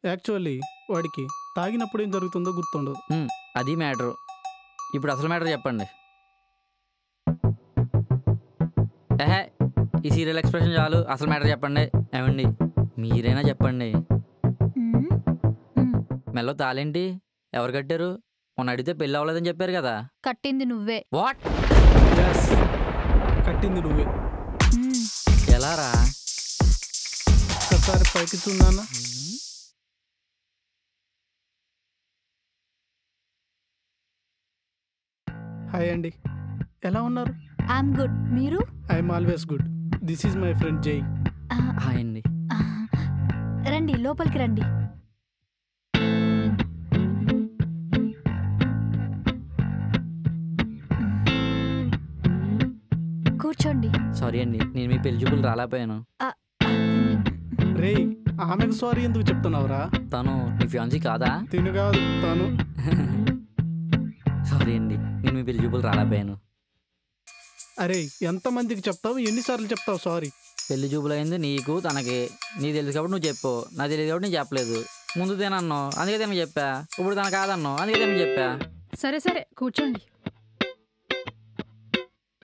Actually వాడికి తాగినప్పుడు ఏం జరుగుతుందో గుర్తుండదు. అది మ్యాటరు. ఇప్పుడు అసలు మ్యాటర్ చెప్పండి. ఏహే, ఈ సీరియల్ ఎక్స్ప్రెషన్ చాలు, అసలు మ్యాటర్ చెప్పండి. ఏమండి మీరైనా చెప్పండి. మెల్లో తాళేంటి? ఎవరు కట్టారు? మొన్న అడిగితే పెళ్ళి అవ్వలేదని చెప్పారు కదా. కట్టింది నువ్వే. వాట్? కట్టింది నువ్వే. ఎలా రా? ఒకసారి పైకి చూడానా? హాయ్ అండి, ఎలా ఉన్నారు? I'm good. మీరు? I'm always good. This is my friend Jai. Hi అండి. రండి, లోపలికి రండి. కూర్చోండి. సారీ అండి, నేను మీ పెళ్లి చూపులు రాలేకపోయాను. రే, ఆమెకు సారీ ఎందుకు చెప్తున్నావురా? తను నీ ఫ్యాన్సీ కాదా? తిను కాదు, తను. సారీ అండి, నేను మీ పెళ్లి చూపులు రాలేకపోయాను. అరే, ఎంతమందికి చెప్తావు, ఎన్నిసార్లు చెప్తావు సారీ? పెళ్లి చూపులు అయింది నీకు తనకి. నీకు తెలుసు కాబట్టి నువ్వు చెప్పు, నాకు తెలియదు కాబట్టి నేను చెప్పలేదు. ముందు తినన్నావు అందుకే తినకు చెప్పా, ఇప్పుడు తన కాదన్నావు అందుకే తినకు చెప్పా. సరే సరే కూర్చోండి.